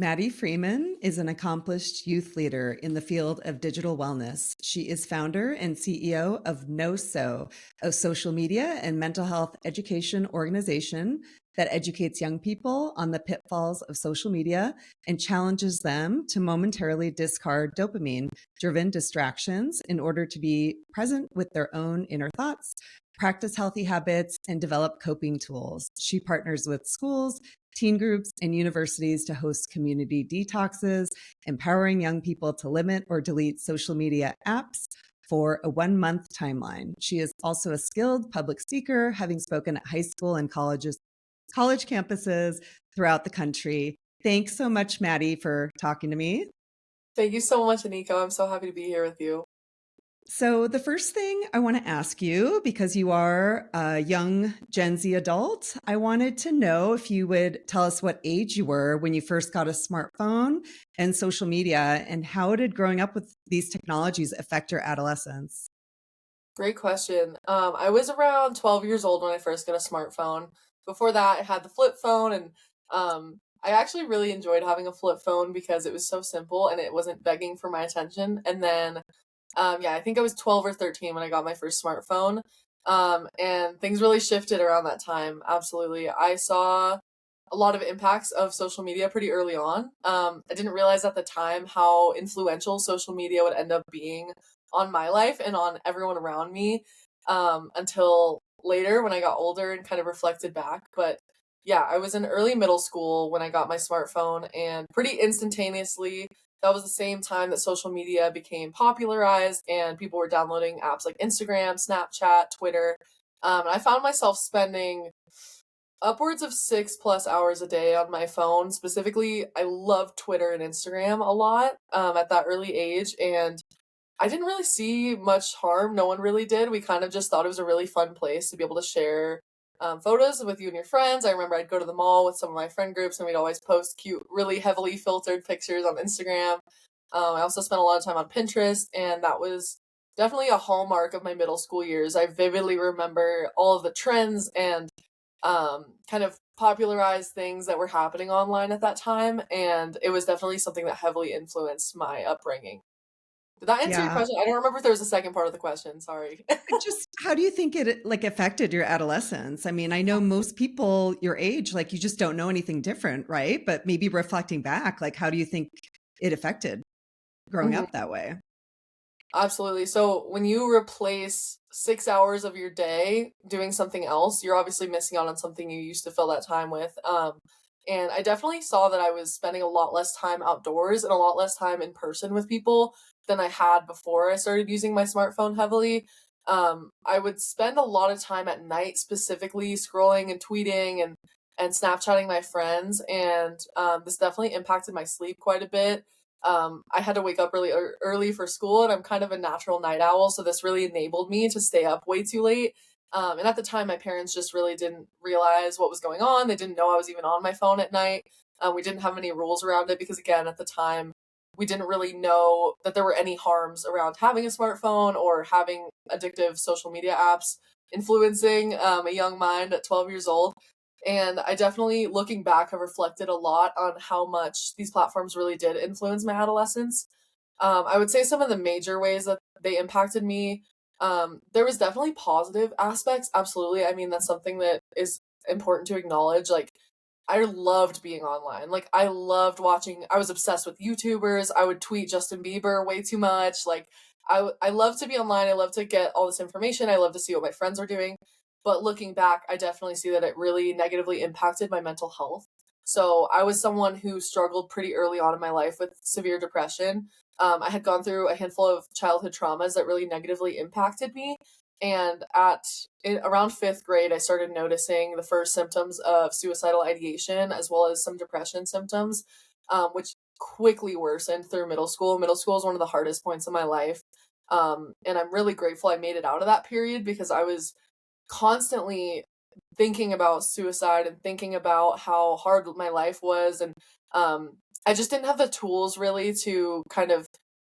Maddie Freeman is an accomplished youth leader in the field of digital wellness. She is founder and CEO of No a social media and mental health education organization that educates young people on the pitfalls of social media and challenges them to momentarily discard dopamine driven distractions in order to be present with their own inner thoughts, practice healthy habits, and develop coping tools. She partners with schools, teen groups, and universities to host community detoxes, empowering young people to limit or delete social media apps for a 1 month timeline. She is also a skilled public speaker, having spoken at high school and college campuses throughout the country. Thanks so much, Maddie, for talking to me. Thank you so much, Aniko. I'm so happy to be here with you. So, the first thing I want to ask you, because you are a young Gen Z adult, I wanted to know if you would tell us what age you were when you first got a smartphone and social media, and how did growing up with these technologies affect your adolescence? Great question. I was around 12 years old when I first got a smartphone. Before that, I had the flip phone, and I actually really enjoyed having a flip phone because it was so simple and it wasn't begging for my attention. And then, yeah, I think I was 12 or 13 when I got my first smartphone. And things really shifted around that time. Absolutely. I saw a lot of impacts of social media pretty early on. I didn't realize at the time how influential social media would end up being on my life and on everyone around me until later when I got older and kind of reflected back. But yeah, I was in early middle school when I got my smartphone, and pretty instantaneously, that was the same time that social media became popularized and people were downloading apps like Instagram, Snapchat, Twitter. And I found myself spending upwards of 6+ hours a day on my phone. Specifically, I love Twitter and Instagram a lot at that early age, and I didn't really see much harm. No one really did. We kind of just thought it was a really fun place to be able to share photos with you and your friends. I remember I'd go to the mall with some of my friend groups, and we'd always post cute, really heavily filtered pictures on Instagram. I also spent a lot of time on Pinterest, and that was definitely a hallmark of my middle school years. I vividly remember all of the trends and kind of popularized things that were happening online at that time, and it was definitely something that heavily influenced my upbringing. Did that answer your Yeah. question? I don't remember if there was a second part of the question, sorry. Just how do you think it like affected your adolescence? I mean, I know most people your age, like you just don't know anything different, right? But maybe reflecting back, like how do you think it affected growing Mhm. up that way? Absolutely. So when you replace 6 hours of your day doing something else, you're obviously missing out on something you used to fill that time with. And I definitely saw that I was spending a lot less time outdoors and a lot less time in person with people than I had before I started using my smartphone heavily. I would spend a lot of time at night specifically scrolling and tweeting and Snapchatting my friends, and this definitely impacted my sleep quite a bit. I had to wake up really early for school, and I'm kind of a natural night owl, so this really enabled me to stay up way too late. And at the time, my parents just really didn't realize what was going on. They didn't know I was even on my phone at night. We didn't have any rules around it because, again, at the time, we didn't really know that there were any harms around having a smartphone or having addictive social media apps influencing a young mind at 12 years old. And I definitely, looking back, have reflected a lot on how much these platforms really did influence my adolescence. I would say some of the major ways that they impacted me, there was definitely positive aspects. Absolutely. I mean, that's something that is important to acknowledge. Like, I loved being online. Like, I loved watching, I was obsessed with YouTubers. I would tweet Justin Bieber way too much. Like, I love to be online. I love to get all this information. I love to see what my friends are doing. But looking back, I definitely see that it really negatively impacted my mental health. So I was someone who struggled pretty early on in my life with severe depression. I had gone through a handful of childhood traumas that really negatively impacted me. And around fifth grade, I started noticing the first symptoms of suicidal ideation as well as some depression symptoms, which quickly worsened through middle school. Middle school is one of the hardest points in my life. And I'm really grateful I made it out of that period because I was constantly thinking about suicide and thinking about how hard my life was. And I just didn't have the tools really to kind of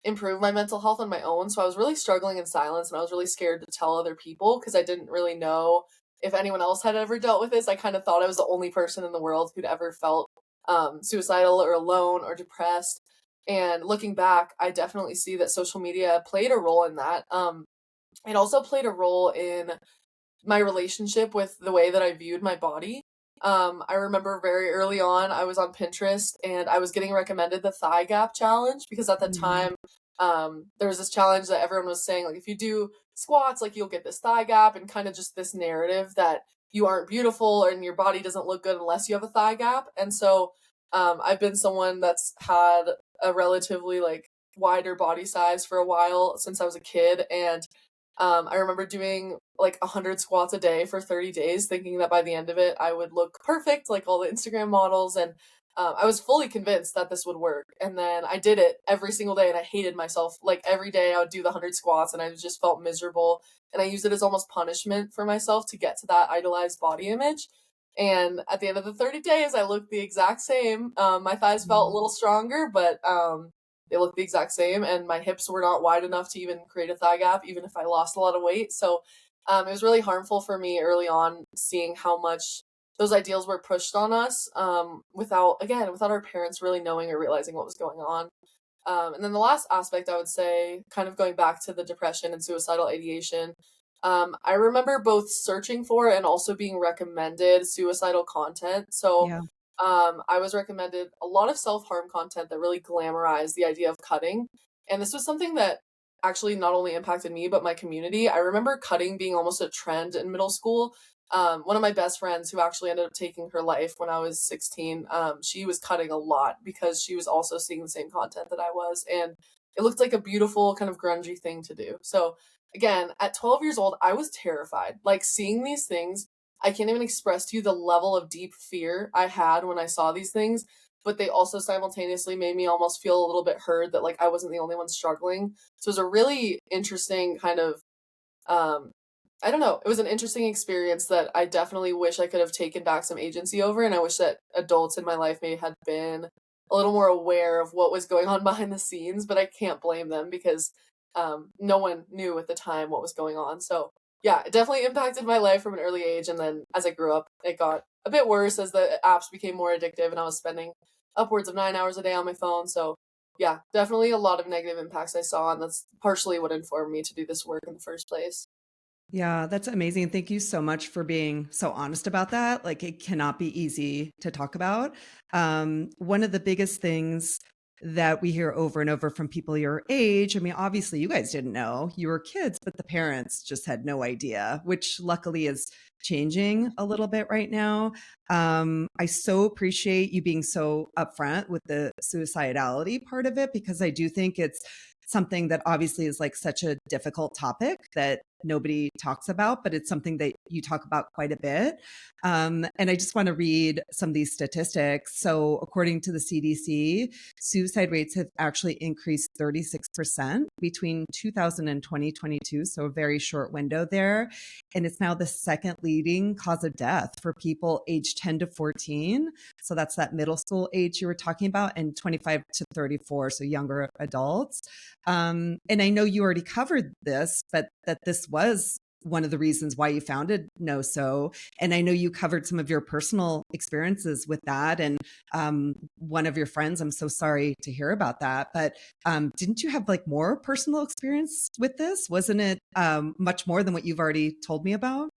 improve my mental health on my own. So I was really struggling in silence, and I was really scared to tell other people because I didn't really know if anyone else had ever dealt with this. I kind of thought I was the only person in the world who'd ever felt suicidal or alone or depressed. And looking back, I definitely see that social media played a role in that. It also played a role in my relationship with the way that I viewed my body. I remember very early on, I was on Pinterest and I was getting recommended the thigh gap challenge because at the Mm. time, there was this challenge that everyone was saying, like, if you do squats, like, you'll get this thigh gap, and kind of just this narrative that you aren't beautiful and your body doesn't look good unless you have a thigh gap. And so, I've been someone that's had a relatively like wider body size for a while since I was a kid. And I remember doing like 100 squats a day for 30 days, thinking that by the end of it, I would look perfect, like all the Instagram models. And I was fully convinced that this would work. And then I did it every single day and I hated myself. Like every day I would do the 100 squats and I just felt miserable. And I used it as almost punishment for myself to get to that idolized body image. And at the end of the 30 days, I looked the exact same. My thighs felt a Mm. little stronger, but they looked the exact same, and my hips were not wide enough to even create a thigh gap, even if I lost a lot of weight. So it was really harmful for me early on, seeing how much those ideals were pushed on us, without, again, without our parents really knowing or realizing what was going on. And then the last aspect, I would say, kind of going back to the depression and suicidal ideation, I remember both searching for and also being recommended suicidal content. So Yeah. I was recommended a lot of self harm content that really glamorized the idea of cutting. And this was something that actually not only impacted me, but my community. I remember cutting being almost a trend in middle school. One of my best friends, who actually ended up taking her life when I was 16, she was cutting a lot because she was also seeing the same content that I was. And it looked like a beautiful, kind of grungy thing to do. So, again, at 12 years old, I was terrified. Like seeing these things, I can't even express to you the level of deep fear I had when I saw these things, but they also simultaneously made me almost feel a little bit heard that like I wasn't the only one struggling. So it was a really interesting kind of um I don't know, it was an interesting experience that I definitely wish I could have taken back some agency over, and I wish that adults in my life maybe had been a little more aware of what was going on behind the scenes, but I can't blame them because no one knew at the time what was going on. So yeah, it definitely impacted my life from an early age, and then as I grew up, it got a bit worse as the apps became more addictive and I was spending upwards of 9 hours a day on my phone. So yeah, definitely a lot of negative impacts I saw, and that's partially what informed me to do this work in the first place. Yeah, that's amazing. Thank you so much for being so honest about that. Like, it cannot be easy to talk about. One of the biggest things that we hear over and over from people your age, I mean, obviously, you guys didn't know, you were kids, but the parents just had no idea, which luckily is changing a little bit right now. I so appreciate you being so upfront with the suicidality part of it, because I do think it's something that obviously is like such a difficult topic that nobody talks about, but it's something that you talk about quite a bit. And I just want to read some of these statistics. So, according to the CDC, suicide rates have actually increased 36% between 2000 and 2022. So, a very short window there. And it's now the second leading cause of death for people aged 10 to 14. So, that's that middle school age you were talking about, and 25 to 34, so younger adults. And I know you already covered this, but that this was one of the reasons why you founded No So. And I know you covered some of your personal experiences with that. And one of your friends, I'm so sorry to hear about that. But didn't you have like more personal experience with this? Wasn't it much more than what you've already told me about?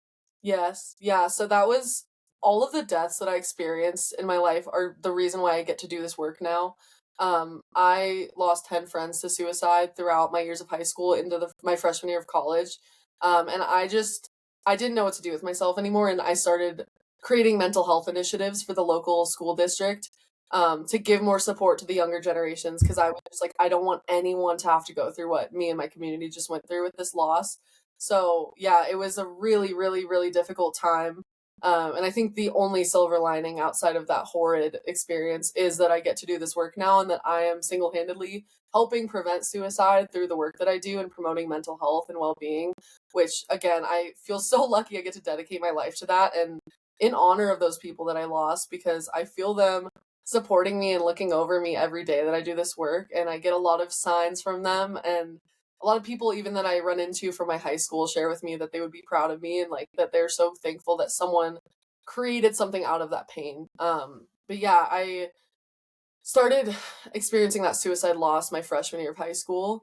Yes. Yeah, so that was all of the deaths that I experienced in my life are the reason why I get to do this work now. I lost 10 friends to suicide throughout my years of high school into my freshman year of college. And I didn't know what to do with myself anymore, and I started creating mental health initiatives for the local school district, to give more support to the younger generations because I was just like, I don't want anyone to have to go through what me and my community just went through with this loss. So yeah, it was a really, really, really difficult time. And I think the only silver lining outside of that horrid experience is that I get to do this work now, and that I am single handedly helping prevent suicide through the work that I do and promoting mental health and well being, which again, I feel so lucky I get to dedicate my life to that, and in honor of those people that I lost, because I feel them supporting me and looking over me every day that I do this work. And I get a lot of signs from them, and a lot of people even that I run into from my high school share with me that they would be proud of me and like that they're so thankful that someone created something out of that pain. But yeah, I started experiencing that suicide loss my freshman year of high school,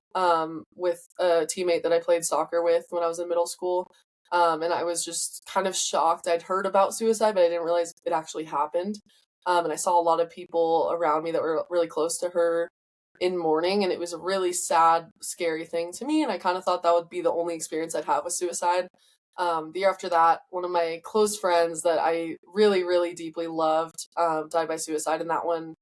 with a teammate that I played soccer with when I was in middle school. And I was just kind of shocked. I'd heard about suicide, but I didn't realize it actually happened. And I saw a lot of people around me that were really close to her in mourning, and it was a really sad, scary thing to me. And I kind of thought that would be the only experience I'd have with suicide. The year after that, one of my close friends that I really, really deeply loved, died by suicide, and that one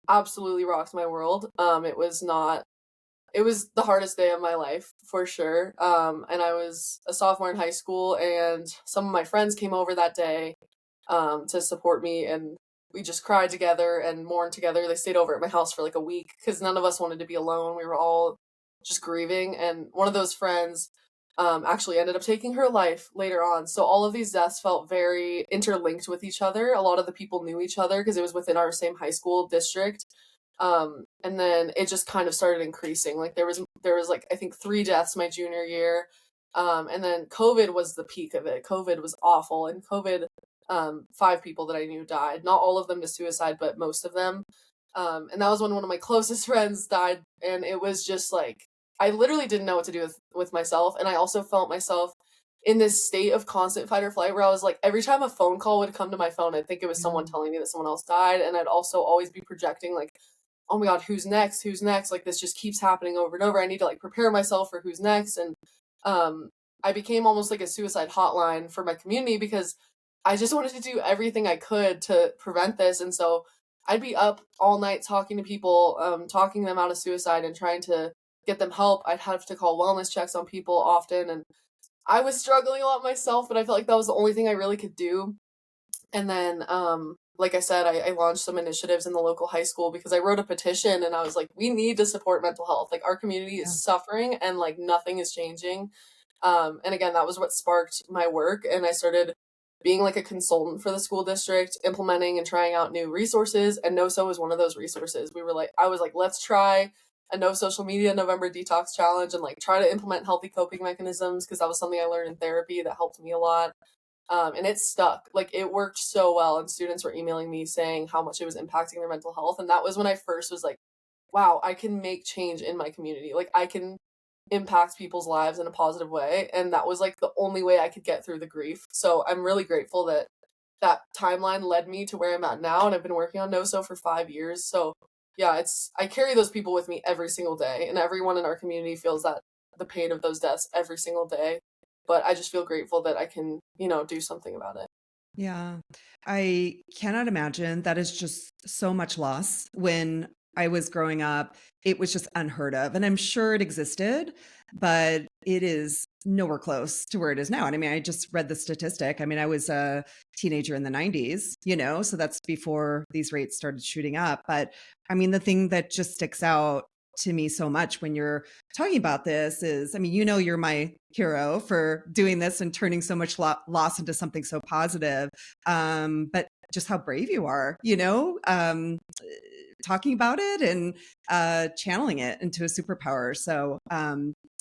absolutely rocked my world. It was the hardest day of my life for sure. And I was a sophomore in high school, and some of my friends came over that day to support me, and we just cried together and mourned together. They stayed over at my house for like a week because none of us wanted to be alone. We were all just grieving, and one of those friends actually ended up taking her life later on. So all of these deaths felt very interlinked with each other. A lot of the people knew each other because it was within our same high school district. And then it just kind of started increasing. Like there was like I think 3 deaths my junior year. And then COVID was the peak of it. COVID was awful, and COVID 5 people that I knew died. Not all of them to suicide, but most of them. And that was when one of my closest friends died, and it was just like I literally didn't know what to do with myself, and I also felt myself in this state of constant fight or flight where I was like every time a phone call would come to my phone, I'd think it was Yeah. someone telling me that someone else died, and I'd also always be projecting like, oh my god, who's next? Who's next? Like this just keeps happening over and over. I need to like prepare myself for who's next. And um I became almost like a suicide hotline for my community because I just wanted to do everything I could to prevent this. And so I'd be up all night talking to people, talking them out of suicide and trying to get them help. I'd have to call wellness checks on people often, and I was struggling a lot myself, but I felt like that was the only thing I really could do. And then, like I said, I launched some initiatives in the local high school because I wrote a petition and I was like, we need to support mental health. Like, our community is Yeah. suffering and like nothing is changing. And again, that was what sparked my work. And I started being like a consultant for the school district, implementing and trying out new resources. And NoSo was one of those resources. I was like, let's try a no social media November detox challenge and like try to implement healthy coping mechanisms because that was something I learned in therapy that helped me a lot. And it stuck. Like it worked so well, and students were emailing me saying how much it was impacting their mental health. And that was when I first was like, wow, I can make change in my community. Like I can impact people's lives in a positive way. And that was like the only way I could get through the grief. So I'm really grateful that that timeline led me to where I'm at now. And I've been working on NoSo for 5 years. So yeah, I carry those people with me every single day. And everyone in our community feels that the pain of those deaths every single day. But I just feel grateful that I can, do something about it. Yeah. I cannot imagine. That is just so much loss. When I was growing up, it was just unheard of. And I'm sure it existed, but it is nowhere close to where it is now. And I mean, I just read the statistic. I mean, I was a teenager in the 90s, so that's before these rates started shooting up. But I mean, the thing that just sticks out to me so much when you're talking about this is, I mean, you're my hero for doing this and turning so much loss into something so positive. But just how brave you are, talking about it and channeling it into a superpower. So,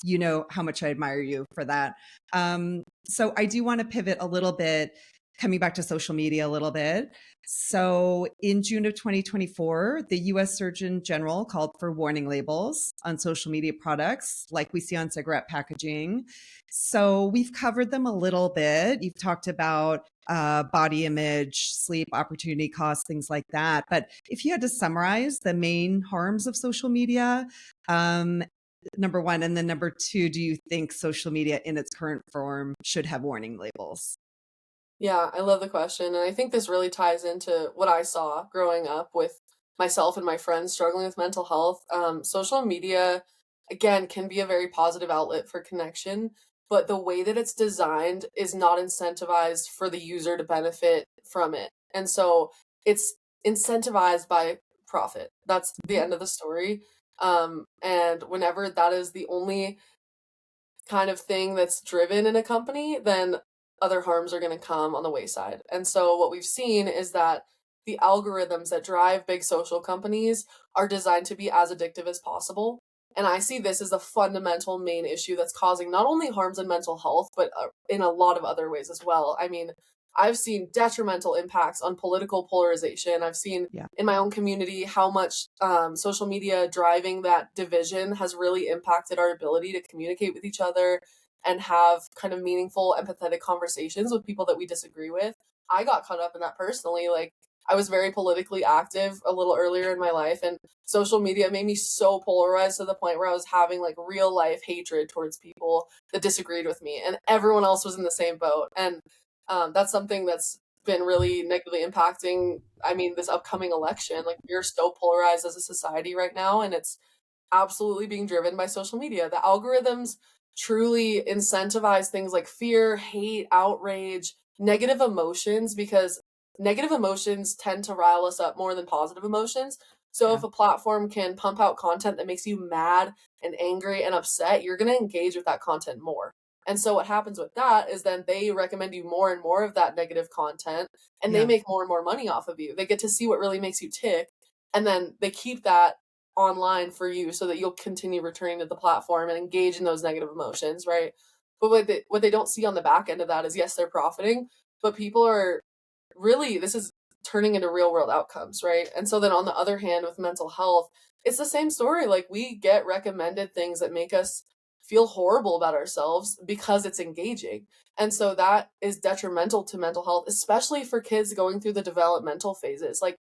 you know how much I admire you for that. So I do want to pivot a little bit, coming back to social media a little bit. So in June of 2024, the US Surgeon General called for warning labels on social media products like we see on cigarette packaging. So we've covered them a little bit. You've talked about body image, sleep, opportunity costs, things like that. But if you had to summarize the main harms of social media, um, number one, and then number two, do you think social media in its current form should have warning labels? Yeah, I love the question. And I think this really ties into what I saw growing up with myself and my friends struggling with mental health. Social media, again, can be a very positive outlet for connection, but the way that it's designed is not incentivized for the user to benefit from it. And so it's incentivized by profit. That's the end of the story. And whenever that is the only kind of thing that's driven in a company, then other harms are going to come on the wayside. And so what we've seen is that the algorithms that drive big social companies are designed to be as addictive as possible. And I see this as a fundamental main issue that's causing not only harms in mental health, but in a lot of other ways as well. I mean, I've seen detrimental impacts on political polarization. I've seen Yeah. in my own community how much social media driving that division has really impacted our ability to communicate with each other and have kind of meaningful, empathetic conversations with people that we disagree with. I got caught up in that personally. Like, I was very politically active a little earlier in my life, and social media made me so polarized to the point where I was having like real life hatred towards people that disagreed with me, and everyone else was in the same boat. And that's something that's been really negatively impacting, I mean, this upcoming election. Like, we're so polarized as a society right now, and it's absolutely being driven by social media. The algorithms truly incentivize things like fear, hate, outrage, negative emotions, because negative emotions tend to rile us up more than positive emotions. So Yeah. if a platform can pump out content that makes you mad and angry and upset, you're going to engage with that content more. And so what happens with that is then they recommend you more and more of that negative content, and they Yeah. make more and more money off of you. They get to see what really makes you tick, and then they keep that online for you so that you'll continue returning to the platform and engage in those negative emotions, right? But what they don't see on the back end of that is, yes, they're profiting, but people are really, this is turning into real world outcomes, right? And so then on the other hand, with mental health, it's the same story. Like, we get recommended things that make us feel horrible about ourselves because it's engaging. And so that is detrimental to mental health, especially for kids going through the developmental phases. Like,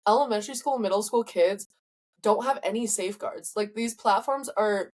elementary school, middle school kids don't have any safeguards. Like, these platforms are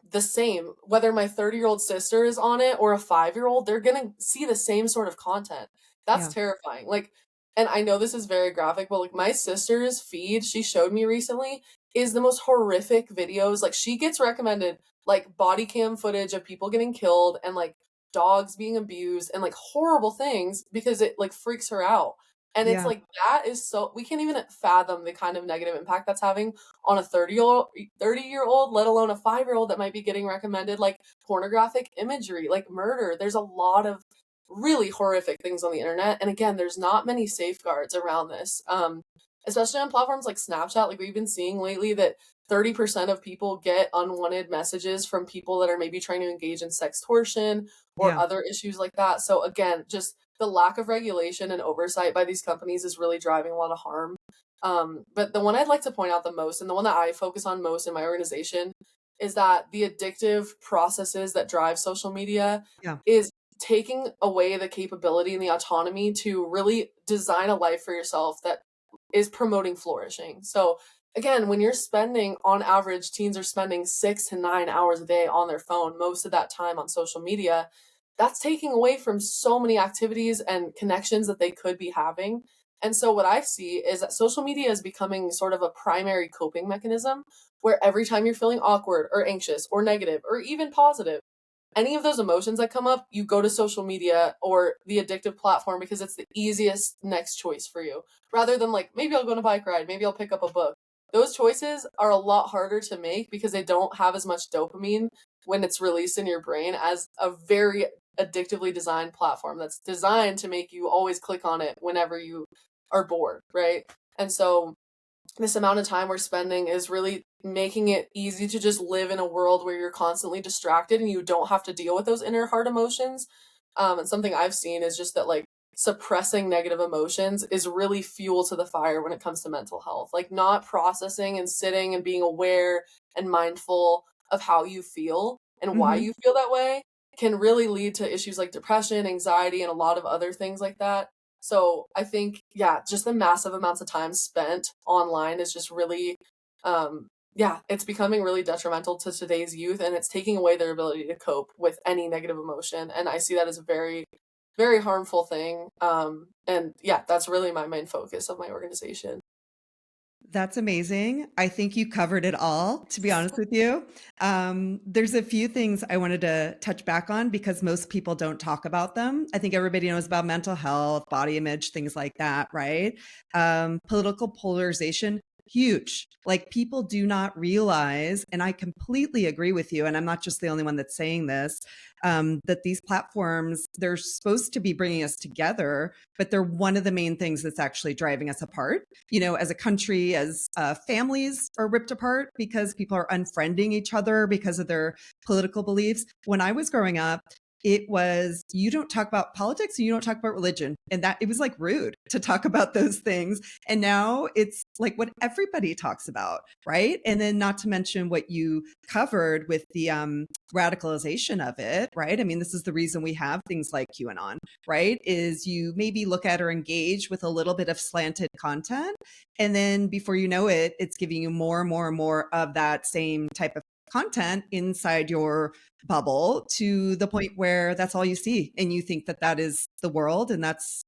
the same. Whether my 30-year-old sister is on it or a 5-year-old, they're gonna see the same sort of content. That's Yeah. terrifying. Like, and I know this is very graphic, but like, my sister's feed, she showed me recently, is the most horrific videos. Like, she gets recommended like body cam footage of people getting killed and like dogs being abused and like horrible things because it like freaks her out. And it's Yeah. like, that is so, we can't even fathom the kind of negative impact that's having on a 30-year-old, let alone a 5-year-old that might be getting recommended like pornographic imagery, like murder. There's a lot of really horrific things on the internet. And again, there's not many safeguards around this. Especially on platforms like Snapchat. Like, we've been seeing lately that 30% of people get unwanted messages from people that are maybe trying to engage in sextortion or Yeah. other issues like that. So again, just the lack of regulation and oversight by these companies is really driving a lot of harm. But the one I'd like to point out the most, and the one that I focus on most in my organization, is that the addictive processes that drive social media Yeah. is taking away the capability and the autonomy to really design a life for yourself that is promoting flourishing. So again, when you're spending, on average, teens are spending 6 to 9 hours a day on their phone, most of that time on social media, that's taking away from so many activities and connections that they could be having. And so what I see is that social media is becoming sort of a primary coping mechanism, where every time you're feeling awkward or anxious or negative or even positive, any of those emotions that come up, you go to social media or the addictive platform because it's the easiest next choice for you. Rather than like, maybe I'll go on a bike ride, maybe I'll pick up a book. Those choices are a lot harder to make because they don't have as much dopamine when it's released in your brain as a very addictively designed platform that's designed to make you always click on it whenever you are bored, right? And so this amount of time we're spending is really making it easy to just live in a world where you're constantly distracted and you don't have to deal with those inner hard emotions. And something I've seen is just that, like, suppressing negative emotions is really fuel to the fire when it comes to mental health. Like, not processing and sitting and being aware and mindful of how you feel and why Hmm. you feel that way can really lead to issues like depression, anxiety, and a lot of other things like that. So I think, yeah, just the massive amounts of time spent online is just really, yeah, it's becoming really detrimental to today's youth, and it's taking away their ability to cope with any negative emotion. And I see that as a very, very harmful thing. And yeah, that's really my main focus of my organization. That's amazing. I think you covered it all, to be honest with you. There's a few things I wanted to touch back on because most people don't talk about them. I think everybody knows about mental health, body image, things like that, right? Political polarization, huge. Like, people do not realize, and I completely agree with you, and I'm not just the only one that's saying this, that these platforms, they're supposed to be bringing us together, but they're one of the main things that's actually driving us apart. You know, as a country, as families are ripped apart because people are unfriending each other because of their political beliefs. When I was growing up, it was, you don't talk about politics and you don't talk about religion. And that it was like rude to talk about those things. And now it's like what everybody talks about, right? And then not to mention what you covered with the radicalization of it, right? I mean, this is the reason we have things like QAnon, right? Is you maybe look at or engage with a little bit of slanted content. And then before you know it, it's giving you more and more and more of that same type of content inside your bubble to the point where that's all you see. And you think that that is the world and that's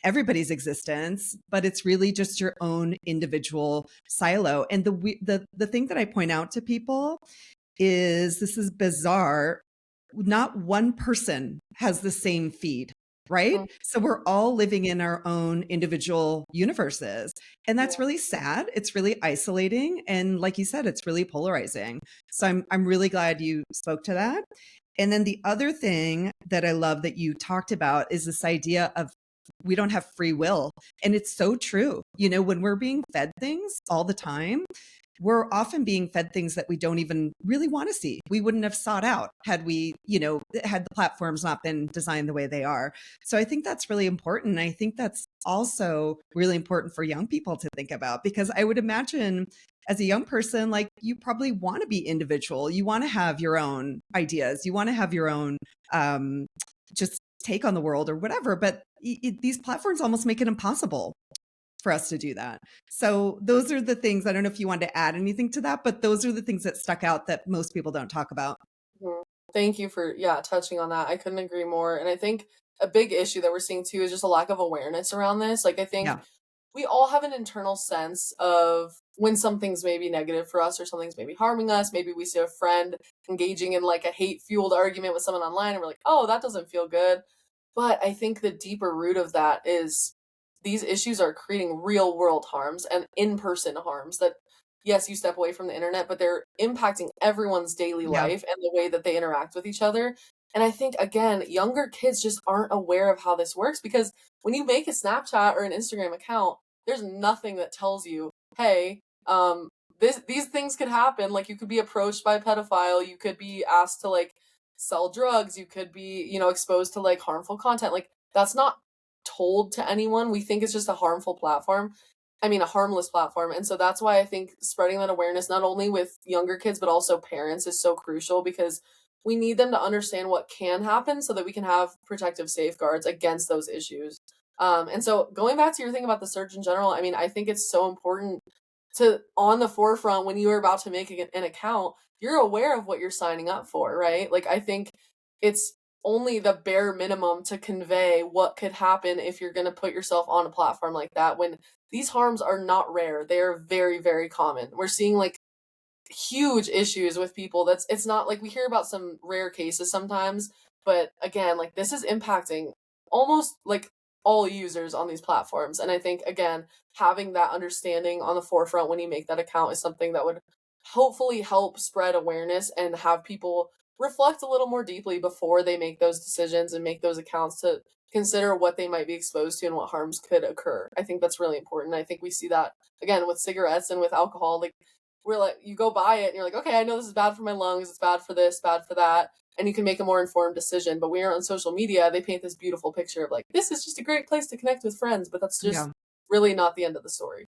everybody's existence, but it's really just your own individual silo. And the thing that I point out to people is, this is bizarre. Not one person has the same feed, right? Mm, So we're all living in our own individual universes. And yeah. that's really sad. It's really isolating. And like you said, it's really polarizing. So I'm really glad you spoke to that. And then the other thing that I love that you talked about is this idea of we don't have free will. And it's so true. You know, when we're being fed things all the time, we're often being fed things that we don't even really want to see. We wouldn't have sought out had we, you know, had the platforms not been designed the way they are. So I think that's really important. I think that's also really important for young people to think about, because I would imagine as a young person, like, you probably want to be individual. You want to have your own ideas. You want to have your own just take on the world or whatever. But these platforms almost make it impossible for us to do that. So those are the things. I don't know if you wanted to add anything to that, but those are the things that stuck out that most people don't talk about. Mhm. Thank you for, yeah, touching on that. I couldn't agree more. And I think a big issue that we're seeing too is just a lack of awareness around this. Like, I think Yeah. we all have an internal sense of when something's maybe negative for us or something's maybe harming us. Maybe we see a friend engaging in like a hate fueled argument with someone online and we're like, oh, that doesn't feel good. But I think the deeper root of that is these issues are creating real world harms and in person harms that, yes, you step away from the internet, but they're impacting everyone's daily Yeah. life and the way that they interact with each other. And I think, again, younger kids just aren't aware of how this works because when you make a Snapchat or an Instagram account, there's nothing that tells you, hey, these things could happen. Like, you could be approached by a pedophile, you could be asked to like sell drugs, you could be, exposed to like harmful content. Like, that's not told to anyone. We think it's just a harmful platform. I mean, a harmless platform. And so that's why I think spreading that awareness, not only with younger kids, but also parents, is so crucial because we need them to understand what can happen so that we can have protective safeguards against those issues. And so going back to your thing about the search in general, I mean, I think it's so important to, on the forefront, when you are about to make an account, you're aware of what you're signing up for, right? Like, I think it's only the bare minimum to convey what could happen if you're going to put yourself on a platform like that, when these harms are not rare. They are very, very common. We're seeing like huge issues with people. It's not like we hear about some rare cases sometimes, but again, like, this is impacting almost like all users on these platforms. And I think, again, having that understanding on the forefront when you make that account is something that would hopefully help spread awareness and have people reflect a little more deeply before they make those decisions and make those accounts, to consider what they might be exposed to and what harms could occur. I think that's really important. I think we see that again with cigarettes and with alcohol. Like, we're like, you go buy it and you're like, okay, I know this is bad for my lungs, it's bad for this, bad for that, and you can make a more informed decision. But when you're on social media, they paint this beautiful picture of like, this is just a great place to connect with friends, but that's just Yeah. really not the end of the story.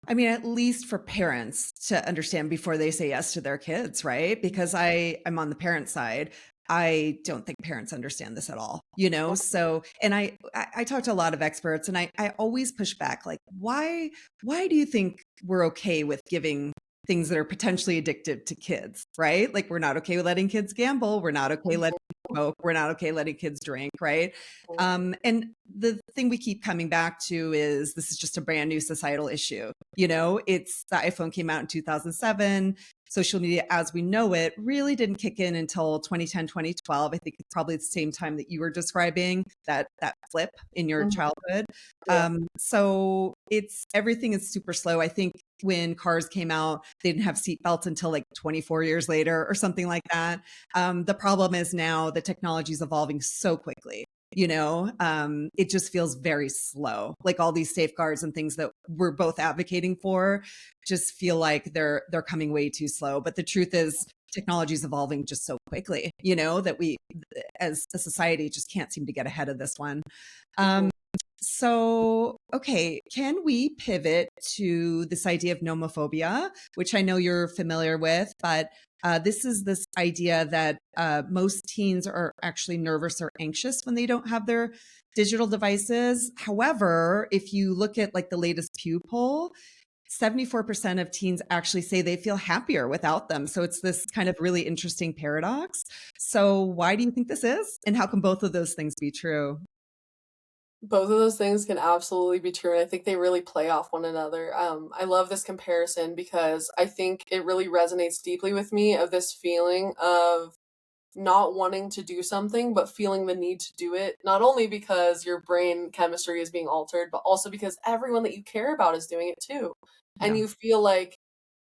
I mean, at least for parents to understand before they say yes to their kids, right? Because I'm on the parent side. I don't think parents understand this at all, you know? So, and I talk to a lot of experts and I always push back, like, why do you think we're okay with giving things that are potentially addictive to kids, right? Like, we're not okay with letting kids gamble. We're not okay letting kids smoke. We're not okay letting kids drink, right? And the thing we keep coming back to is this is just a brand new societal issue. You know, it's the iPhone came out in 2007. Social media as we know it really didn't kick in until 2010, 2012. I think it's probably the same time that you were describing that flip in your Mhm. childhood. Yeah. So it's everything is super slow. I think when cars came out, they didn't have seat belts until like 24 years later or something like that. The problem is now the technology is evolving so quickly. You know, it just feels very slow. Like, all these safeguards and things that we're both advocating for just feel like they're coming way too slow. But the truth is, technology is evolving just so quickly, that we, as a society, just can't seem to get ahead of this one. Mhm. Um, so, okay, can we pivot to this idea of nomophobia, which I know you're familiar with, but this is this idea that most teens are actually nervous or anxious when they don't have their digital devices. However, if you look at like the latest Pew poll, 74% of teens actually say they feel happier without them. So it's this kind of really interesting paradox. So why do you think this is? And how can both of those things be true? Both of those things can absolutely be true, and I think they really play off one another. I love this comparison because I think it really resonates deeply with me of this feeling of not wanting to do something, but feeling the need to do it, not only because your brain chemistry is being altered, but also because everyone that you care about is doing it too. And Yeah. you feel like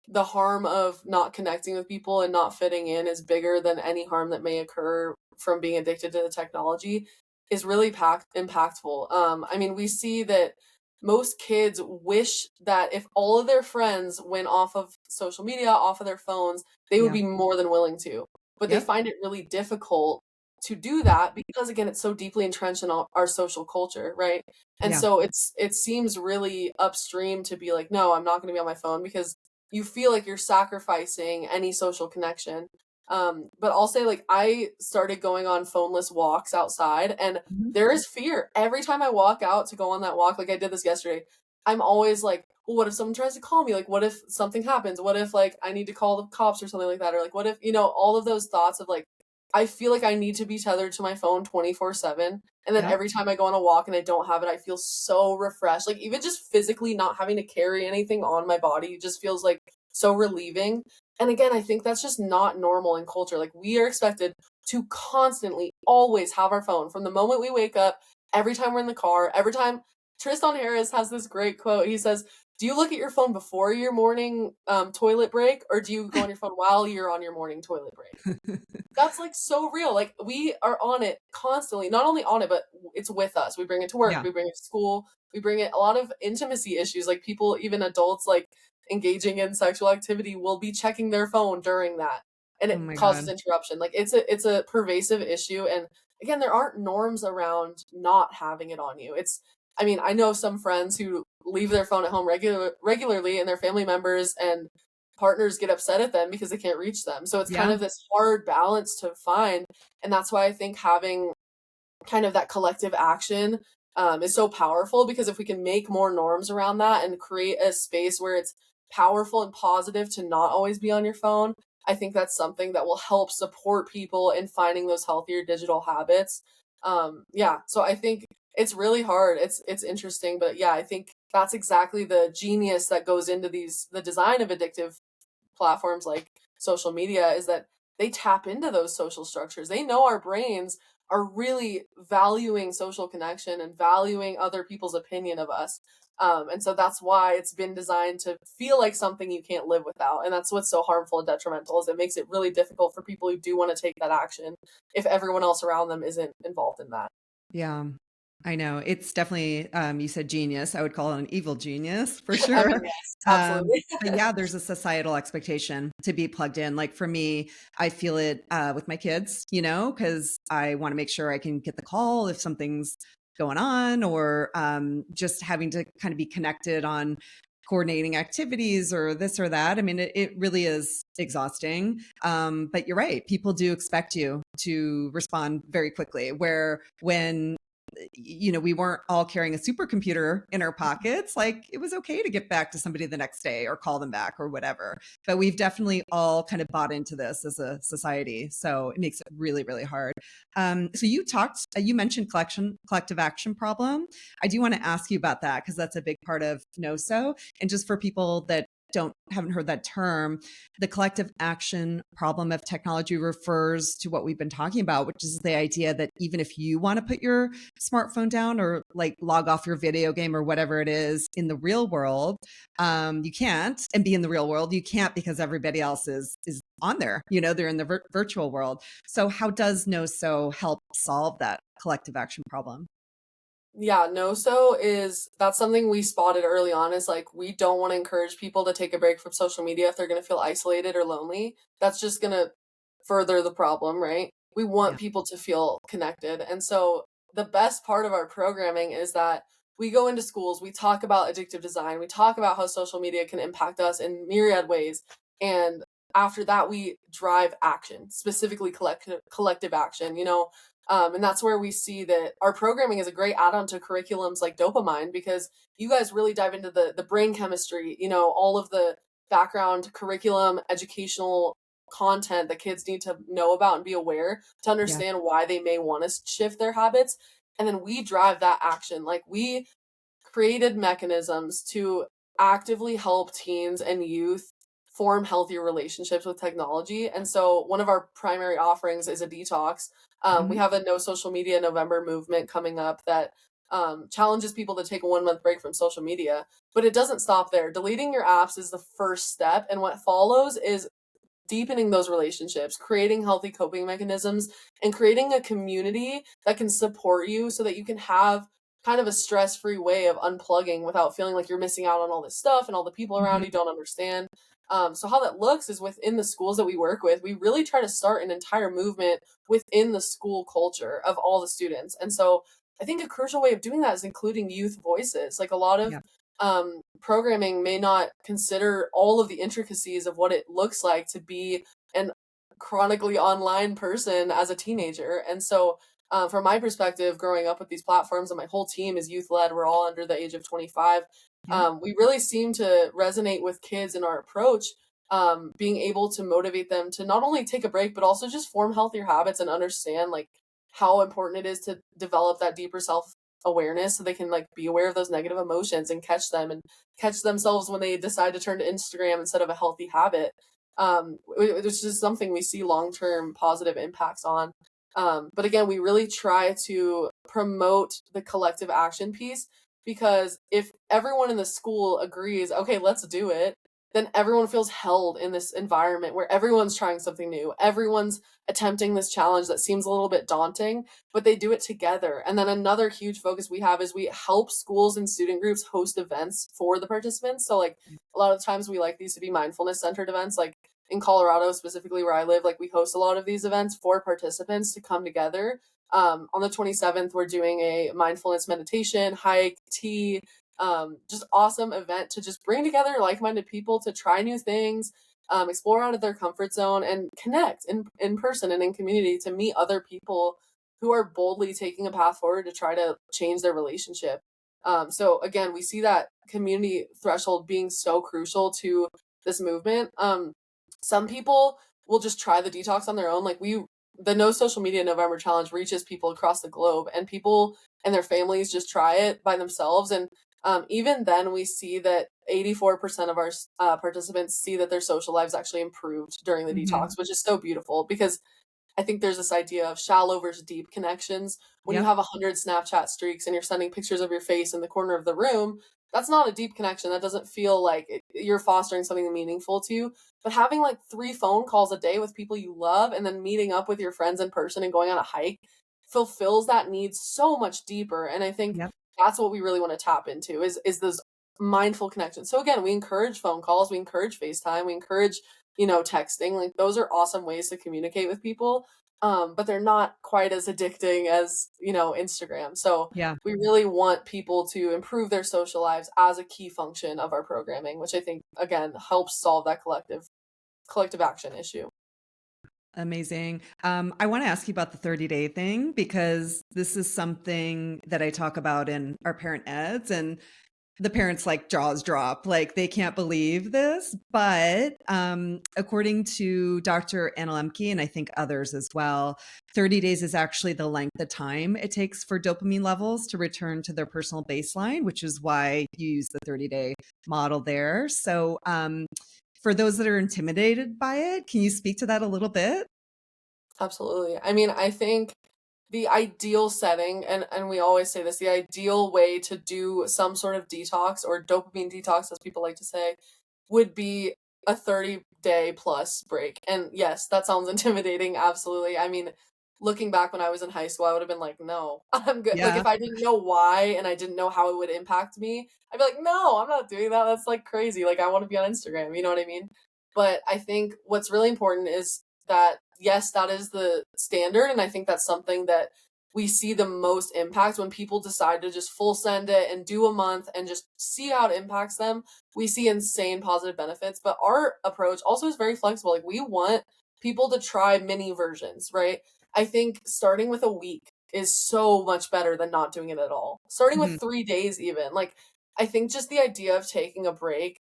the harm of not connecting with people and not fitting in is bigger than any harm that may occur from being addicted to the technology is really impactful. I mean, we see that most kids wish that if all of their friends went off of social media, off of their phones, they would Yeah. be more than willing to. But they Yep. find it really difficult to do that because again, it's so deeply entrenched in our social culture, right? And Yeah. so it seems really upstream to be like, no, I'm not going to be on my phone because you feel like you're sacrificing any social connection. But I'll say like I started going on phoneless walks outside and Mhm. there is fear. Every time I walk out to go on that walk, like I did this yesterday, I'm always like, well, what if someone tries to call me? Like, what if something happens? What if like I need to call the cops or something like that? Or like, what if, all of those thoughts of like, I feel like I need to be tethered to my phone 24/7. And then Yep. every time I go on a walk and I don't have it, I feel so refreshed. Like, even just physically not having to carry anything on my body just feels like so relieving. And again, I think that's just not normal in culture. Like, we are expected to constantly always have our phone from the moment we wake up, every time we're in the car, every time. Tristan Harris has this great quote. He says, do you look at your phone before your morning toilet break, or do you go on your phone while you're on your morning toilet break? That's, like, so real, like, we are on it constantly, not only on it, but it's with us. We bring it to work, Yeah. we bring it to school, we bring it a lot of intimacy issues, like, people, even adults, like, engaging in sexual activity will be checking their phone during that, and Oh it my causes God. interruption, like, it's a pervasive issue, and, again, there aren't norms around not having it on you. I mean, I know some friends who leave their phone at home regularly, and their family members and partners get upset at them because they can't reach them. So it's kind Yeah. of this hard balance to find. And that's why I think having kind of that collective action is so powerful because if we can make more norms around that and create a space where it's powerful and positive to not always be on your phone, I think that's something that will help support people in finding those healthier digital habits. Yeah, so I think it's really hard. It's interesting, but yeah, I think that's exactly the genius that goes into the design of addictive platforms like social media is that they tap into those social structures. They know our brains are really valuing social connection and valuing other people's opinion of us. And so that's why it's been designed to feel like something you can't live without. And that's what's so harmful and detrimental is it makes it really difficult for people who do want to take that action if everyone else around them isn't involved in that. Yeah. I know. It's definitely, you said genius. I would call it an evil genius for I sure. mean, yes, absolutely. But yeah, there's a societal expectation to be plugged in. Like for me, I feel it with my kids, because I want to make sure I can get the call if something's going on, or just having to kind of be connected on coordinating activities or this or that. I mean, it really is exhausting. But you're right. People do expect you to respond very quickly. Where when we weren't all carrying a supercomputer in our pockets. Like it was okay to get back to somebody the next day or call them back or whatever. But we've definitely all kind of bought into this as a society. So it makes it really, really hard. So you mentioned collective action problem. I do want to ask you about that because that's a big part of NoSo. And just for people that haven't heard that term, the collective action problem of technology refers to what we've been talking about, which is the idea that even if you want to put your smartphone down or like log off your video game or whatever it is in the real world, you can't, and be in the real world you can't because everybody else is on there. They're in the virtual world. So how does NoSo help solve that collective action problem? Yeah, no, that's something we spotted early on is like we don't want to encourage people to take a break from social media if they're going to feel isolated or lonely. That's just going to further the problem, right? We Yeah. want people to feel connected. And so the best part of our programming is that we go into schools, we talk about addictive design, we talk about how social media can impact us in myriad ways. And after that, we drive action, specifically collective action, and that's where we see that our programming is a great add-on to curriculums like dopamine, because you guys really dive into the brain chemistry, all of the background curriculum, educational content that kids need to know about and be aware to Yeah. understand why they may want to shift their habits. And then we drive that action. Like, we created mechanisms to actively help teens and youth form healthier relationships with technology. And so one of our primary offerings is a detox. We Mhm. have a no social media November movement coming up that challenges people to take a 1 month break from social media. But it doesn't stop there. Deleting your apps is the first step. And what follows is deepening those relationships, creating healthy coping mechanisms, and creating a community that can support you so that you can have kind of a stress free way of unplugging without feeling like you're missing out on all this stuff and all the people around Mhm. you don't understand. So, how that looks is within the schools that we work with, we really try to start an entire movement within the school culture of all the students. And so, I think a crucial way of doing that is including youth voices. Like, a lot of Yeah. programming may not consider all of the intricacies of what it looks like to be an chronically online person as a teenager. And so, from my perspective, growing up with these platforms, and my whole team is youth led, we're all under the age of 25. Yeah. We really seem to resonate with kids in our approach, being able to motivate them to not only take a break, but also just form healthier habits and understand like how important it is to develop that deeper self awareness so they can like be aware of those negative emotions and catch them and catch themselves when they decide to turn to Instagram instead of a healthy habit. Which is something we see long term positive impacts on. But again, we really try to promote the collective action piece, because if everyone in the school agrees, okay, let's do it, then everyone feels held in this environment where everyone's trying something new. Everyone's attempting this challenge that seems a little bit daunting, but they do it together. And then another huge focus we have is we help schools and student groups host events for the participants. So, like, a lot of times we like these to be mindfulness centered events. Like in Colorado, specifically where I live, like we host a lot of these events for participants to come together. On the 27th, we're doing a mindfulness meditation, hike, tea, just awesome event to just bring together like-minded people to try new things, explore out of their comfort zone, and connect in person and in community to meet other people who are boldly taking a path forward to try to change their relationship. So again, we see that community threshold being so crucial to this movement. Some people will just try the detox on their own. The No Social Media November challenge reaches people across the globe, and people and their families just try it by themselves. And even then, we see that 84% of our participants see that their social lives actually improved during the detox, Mhm. which is so beautiful, because I think there's this idea of shallow versus deep connections. When you Yep. have 100 Snapchat streaks and you're sending pictures of your face in the corner of the room, that's not a deep connection. That doesn't feel like you're fostering something meaningful to you. But having like 3 phone calls a day with people you love and then meeting up with your friends in person and going on a hike fulfills that need so much deeper. And I think Yep. that's what we really want to tap into is those mindful connections. So again, we encourage phone calls, we encourage FaceTime, we encourage texting. Like, those are awesome ways to communicate with people. But they're not quite as addicting as, Instagram. So Yeah. we really want people to improve their social lives as a key function of our programming, which I think again helps solve that collective action issue. Amazing. I want to ask you about the 30-day thing because this is something that I talk about in our parent eds, and the parents like jaws drop, like they can't believe this. But according to Dr. Anna Lemke, and I think others as well, 30 days is actually the length of time it takes for dopamine levels to return to their personal baseline, which is why you use the 30-day model there. So for those that are intimidated by it, can you speak to that a little bit? Absolutely. I mean, I think the ideal setting, and we always say this, the ideal way to do some sort of detox, or dopamine detox as people like to say, would be a 30-day plus break. And yes, that sounds intimidating, absolutely. I mean, looking back when I was in high school, I would have been like, no, I'm good. Like, Yeah. if I didn't know why and I didn't know how it would impact me, I'd be like, no, I'm not doing that. That's like crazy. Like, I want to be on Instagram, you know what I mean? But I think what's really important is that yes, that is the standard, and I think that's something that we see the most impact when people decide to just full send it and do a month and just see how it impacts them. We see insane positive benefits, but our approach also is very flexible. Like we want people to try mini versions, right? I think starting with a week is so much better than not doing it at all. Starting with Mhm. 3 days even. Like I think just the idea of taking a break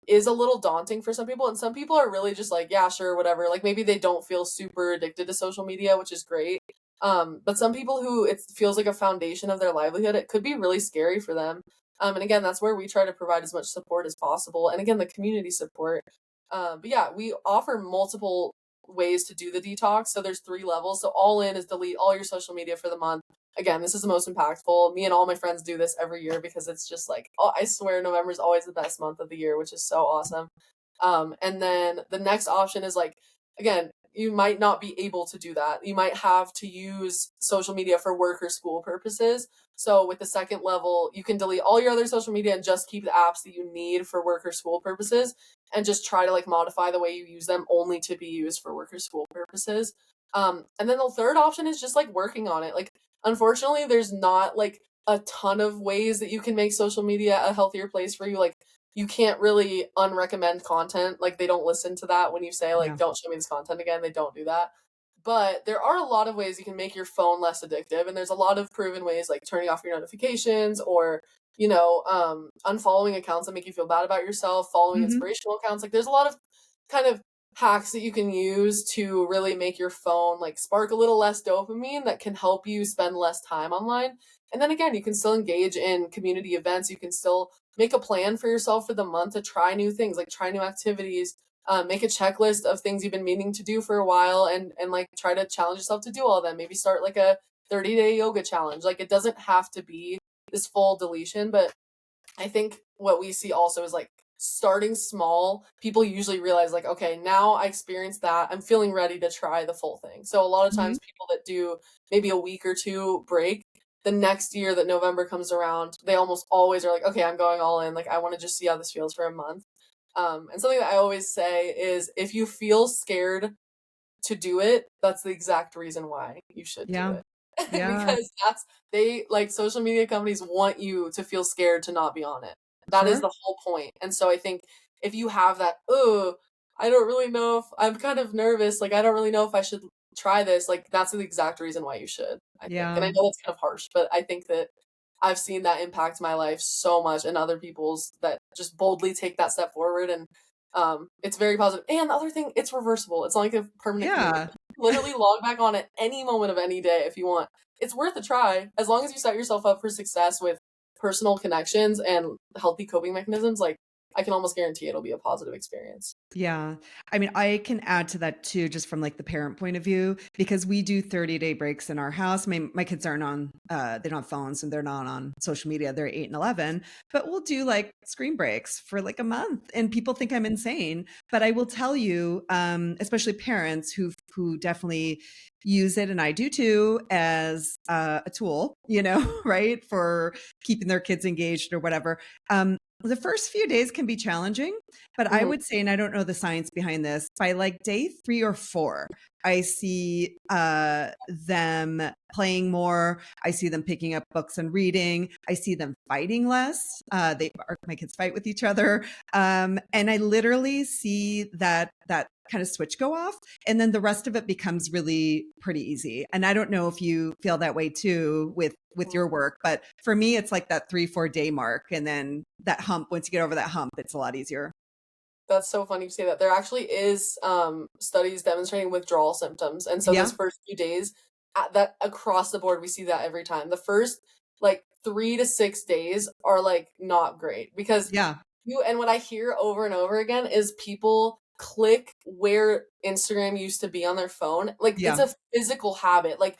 is a little daunting for some people, and some people are really just like, yeah, sure, whatever. Like maybe they don't feel super addicted to social media, which is great. But some people who it feels like a foundation of their livelihood, it could be really scary for them. And again, that's where we try to provide as much support as possible. And again, the community support. But yeah, we offer multiple ways to do the detox. So there's 3 levels. So all in is delete all your social media for the month. Again, this is the most impactful. Me and all my friends do this every year because it's just like, oh, I swear November is always the best month of the year, which is so awesome. And then the next option is like, again, you might not be able to do that. You might have to use social media for work or school purposes. So with the second level, you can delete all your other social media and just keep the apps that you need for work or school purposes and just try to like modify the way you use them only to be used for work or school purposes. And then the third option is just like working on it. Like, unfortunately, there's not like a ton of ways that you can make social media a healthier place for you. Like, you can't really unrecommend content. Like, they don't listen to that when you say, like, Yeah. don't show me this content again. They don't do that. But there are a lot of ways you can make your phone less addictive. And there's a lot of proven ways, like turning off your notifications or, unfollowing accounts that make you feel bad about yourself, following Mhm. inspirational accounts. Like, there's a lot of kind of hacks that you can use to really make your phone like spark a little less dopamine that can help you spend less time online. And then again, you can still engage in community events. You can still make a plan for yourself for the month to try new things, like try new activities, make a checklist of things you've been meaning to do for a while and like try to challenge yourself to do all of them. Maybe start like a 30-day yoga challenge. Like it doesn't have to be this full deletion, but I think what we see also is like starting small. People usually realize like, okay, now I experienced that. I'm feeling ready to try the full thing. So a lot of Mhm. times people that do maybe a week or two break, the next year that November comes around, they almost always are like, okay, I'm going all in. Like I want to just see how this feels for a month. And something that I always say is if you feel scared to do it, that's the exact reason why you should do Yeah. it. Yeah. Because they like social media companies want you to feel scared to not be on it. That is Sure. the whole point. And so I think if you have that, oh, I don't really know if I'm kind of nervous, like I don't really know if I should try this, like that's the exact reason why you should, I think. And I Yeah. know it's kind of harsh, but I think that I've seen that impact my life so much and other people's that just boldly take that step forward and it's very positive. And the other thing, it's reversible. It's not like a permanent commitment. Yeah. You can literally log back on at any moment of any day if you want. It's worth a try as long as you set yourself up for success with personal connections and healthy coping mechanisms. Like I can almost guarantee it'll be a positive experience. Yeah. I mean, I can add to that too, just from like the parent point of view, because we do 30-day breaks in our house. My kids aren't on, they don't have phones and they're not on social media. They're 8 and 11, but we'll do like screen breaks for like a month and people think I'm insane. But I will tell you, especially parents who definitely use it, and I do too, as a tool, right, for keeping their kids engaged or whatever. The first few days can be challenging, but I Mhm. would say, and I don't know the science behind this, by like day 3 or 4, I see them playing more. I see them picking up books and reading. I see them fighting less. My kids fight with each other, and I literally see that kind of switch go off, and then the rest of it becomes really pretty easy. And I don't know if you feel that way too with your work, but for me, it's like that 3-4 day mark, and then that hump. Once you get over that hump, it's a lot easier. That's so funny you say that. There actually is studies demonstrating withdrawal symptoms, and so those Yeah, first few days, that across the board, we see that every time. The first like 3 to 6 days are like not great because yeah, and what I hear over and over again is people click where Instagram used to be on their phone. Like it's yeah, a physical habit. Like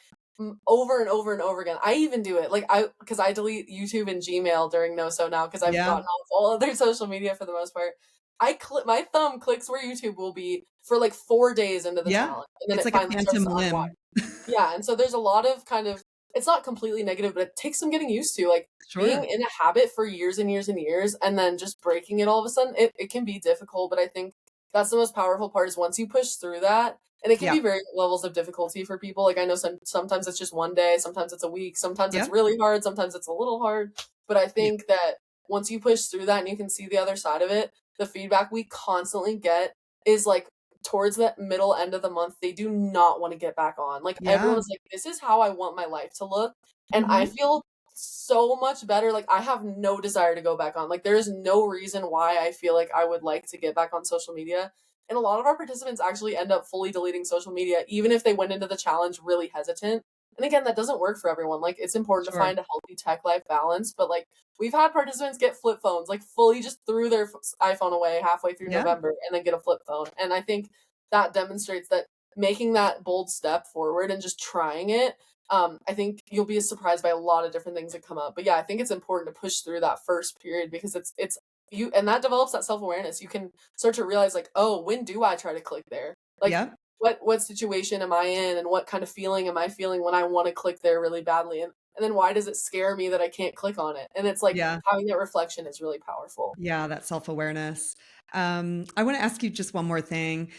over and over and over again. I even do it. Like because I delete YouTube and Gmail during No So now because I've yeah, gotten off all other social media for the most part. I click my thumb clicks where YouTube will be for like 4 days into the yeah. challenge, and then It's it like a finally starts phantom to unwind. limb. Yeah, and so there's a lot of kind of it's not completely negative, but it takes some getting used to, like, being Sure. in a habit for years and years and years, and then just breaking it all of a sudden, it can be difficult, but I think that's the most powerful part is once you push through that, And it can Yeah. be very levels of difficulty for people. Like I know sometimes it's just one day, sometimes it's a week, sometimes it's Yeah. really hard, sometimes it's a little hard. But I Yeah. think that once you push through that and you can see the other side of it, the feedback we constantly get is like towards the middle end of the month, they do not want to get back on. Like Yeah. everyone's like, this is how I want my life to look. And I Hmm. feel so much better. Like I have no desire to go back on. Like there is no reason why I feel like I would like to get back on social media. And a lot of our participants actually end up fully deleting social media, even if they went into the challenge really hesitant. And again, that doesn't work for everyone. Like it's important to Sure. find a healthy tech life balance, but like we've had participants get flip phones, like fully just threw their iPhone away halfway through Yeah. November and then get a flip phone. And I think that demonstrates that making that bold step forward and just trying it, I think you'll be surprised by a lot of different things that come up. But yeah, I think it's important to push through that first period because it's you and that develops that self-awareness. You can start to realize like, oh, when do I try to click there? Like Yeah. what situation am I in and what kind of feeling am I feeling when I want to click there really badly? And then why does it scare me that I can't click on it? And it's like Yeah. having that reflection is really powerful. Yeah, that self-awareness. I want to ask you just one more thing.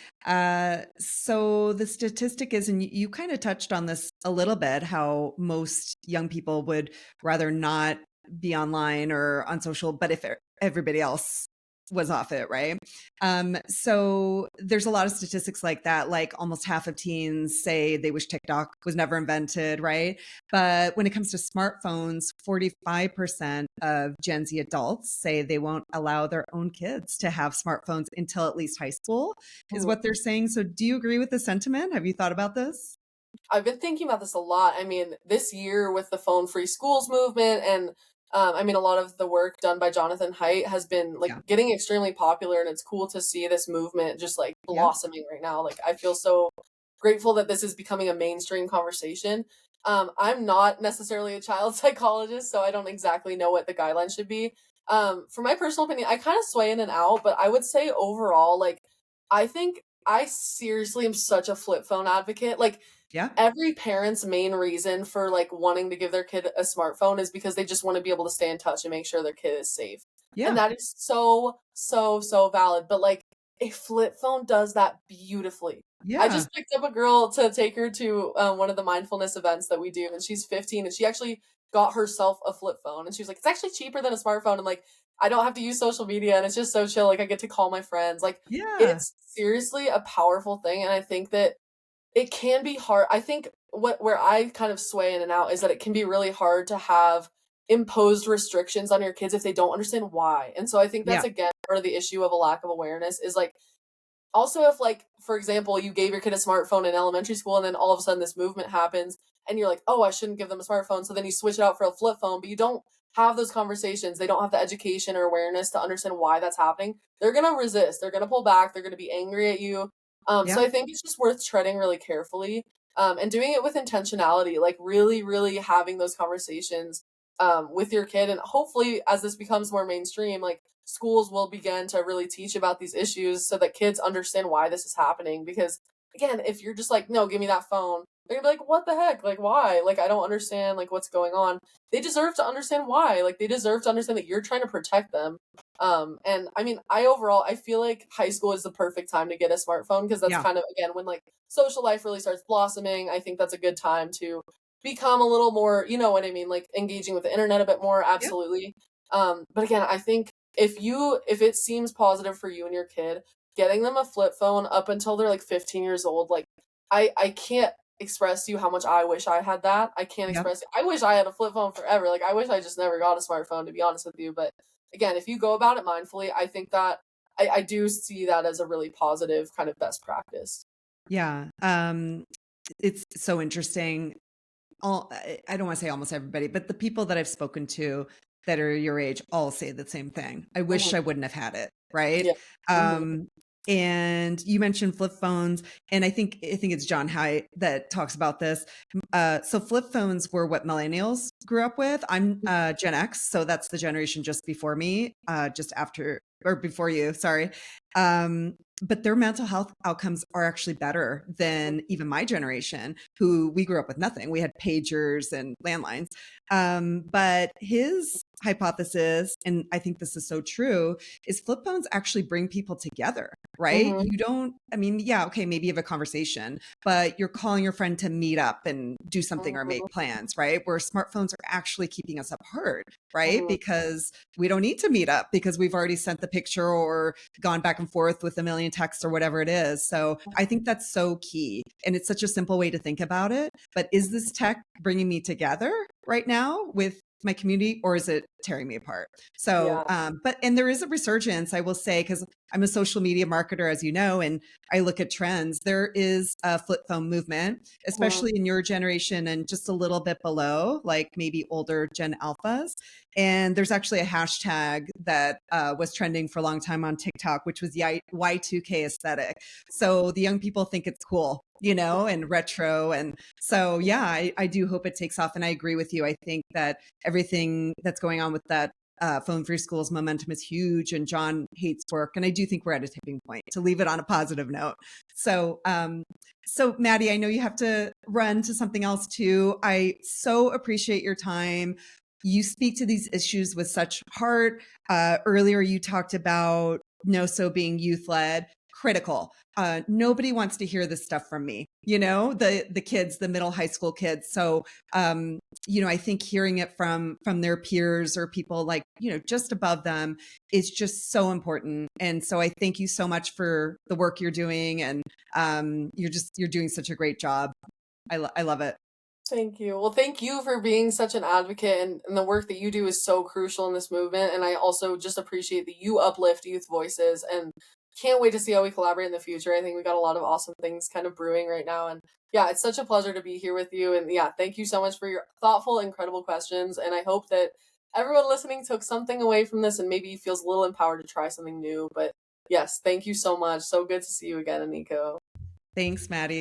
So the statistic is, and you kind of touched on this a little bit, how most young people would rather not be online or on social, but if everybody else was off it, right? So there's a lot of statistics like that, like almost half of teens say they wish TikTok was never invented, right? But when it comes to smartphones, 45% of Gen Z adults say they won't allow their own kids to have smartphones until at least high school, is Mhm. what they're saying. So, do you agree with the sentiment? Have you thought about this? I've been thinking about this a lot. I mean, this year with the phone free schools movement and I mean, a lot of the work done by Jonathan Haidt has been like Yeah. getting extremely popular, and it's cool to see this movement just like Yeah. blossoming right now. Like, I feel so grateful that this is becoming a mainstream conversation. I'm not necessarily a child psychologist, so I don't exactly know what the guidelines should be. For my personal opinion, I kind of sway in and out, but I would say overall, like, I think I seriously am such a flip phone advocate. Like, Yeah. every parent's main reason for like wanting to give their kid a smartphone is because they just want to be able to stay in touch and make sure their kid is safe. And Yeah. that is so, so, so valid. But like a flip phone does that beautifully. I Yeah. just picked up a girl to take her to one of the mindfulness events that we do, and she's 15, and she actually got herself a flip phone. And she was like, it's actually cheaper than a smartphone. And like, I don't have to use social media, and it's just so chill. Like, I get to call my friends. Like, Yeah. it's seriously a powerful thing. And I think that it can be hard. I think where I kind of sway in and out is that it can be really hard to have imposed restrictions on your kids if they don't understand why. And so I think that's Yeah. again part of the issue of a lack of awareness is like also if like for example you gave your kid a smartphone in elementary school and then all of a sudden this movement happens and you're like, oh, I shouldn't give them a smartphone, so then you switch it out for a flip phone, but you don't have those conversations, they don't have the education or awareness to understand why that's happening, they're going to resist, they're going to pull back, they're going to be angry at you. So Yeah. I think it's just worth treading really carefully, and doing it with intentionality, like really really having those conversations with your kid. And hopefully as this becomes more mainstream, like schools will begin to really teach about these issues so that kids understand why this is happening. Because again, if you're just like, no, give me that phone, they're gonna be like, what the heck? Like, why? Like, I don't understand, like, what's going on. They deserve to understand why. Like, they deserve to understand that you're trying to protect them. And I mean, I overall, I feel like high school is the perfect time to get a smartphone because that's Yeah. kind of, again, when like social life really starts blossoming. I think that's a good time to become a little more, you know what I mean, like engaging with the internet a bit more, Yeah. absolutely. But again, I think if it seems positive for you and your kid, getting them a flip phone up until they're like 15 years old, like I can't express to you how much I wish I had that. I can't Yeah. express I wish I had a flip phone forever. Like I wish I just never got a smartphone to be honest with you. But again, if you go about it mindfully, I think that I do see that as a really positive kind of best practice. Yeah. It's so interesting. I don't want to say almost everybody, but the people that I've spoken to that are your age all say the same thing. I wish Mhm. I wouldn't have had it, right? Yeah. Mhm. Um, and you mentioned flip phones, and I think it's John Haidt that talks about this. So flip phones were what millennials grew up with. I'm Gen X, so that's the generation just before me, just after or before you, sorry. But their mental health outcomes are actually better than even my generation, who we grew up with nothing. We had pagers and landlines. But his hypothesis, and I think this is so true, is flip phones actually bring people together, right? Mhm. You don't, I mean, yeah, okay, maybe you have a conversation, but you're calling your friend to meet up and do something or make Mhm. plans, right? Where smartphones are actually keeping us apart, right? Mhm. Because we don't need to meet up because we've already sent the picture or gone back and forth with a million texts or whatever it is. So I think that's so key. And it's such a simple way to think about it. But is this tech bringing me together right now with my community, or is it tearing me apart? So, Yeah. and there is a resurgence, I will say, because I'm a social media marketer, as you know, and I look at trends. There is a flip phone movement, Mhm. especially in your generation and just a little bit below, like maybe older Gen Alphas. And there's actually a hashtag that was trending for a long time on TikTok, which was the Y2K aesthetic. So the young people think it's cool, you know, and retro. And so, yeah, I do hope it takes off. And I agree with you. I think that everything that's going on with that phone free schools momentum is huge. And John hates work. And I do think we're at a tipping point, to leave it on a positive note. So, so Maddie, I know you have to run to something else too. I so appreciate your time. You speak to these issues with such heart. Earlier, you talked about NOSO being youth led, critical. Nobody wants to hear this stuff from me, you know, the kids, the middle high school kids. So, you know, I think hearing it from their peers or people like, you know, just above them is just so important. And so I thank you so much for the work you're doing, and you're doing such a great job. I love it. Thank you. Well, thank you for being such an advocate, and the work that you do is so crucial in this movement. And I also just appreciate that you uplift youth voices, and can't wait to see how we collaborate in the future. I think we got a lot of awesome things kind of brewing right now. And yeah, it's such a pleasure to be here with you. And yeah, thank you so much for your thoughtful, incredible questions. And I hope that everyone listening took something away from this and maybe feels a little empowered to try something new. But yes, thank you so much. So good to see you again, Aniko. Thanks, Maddie.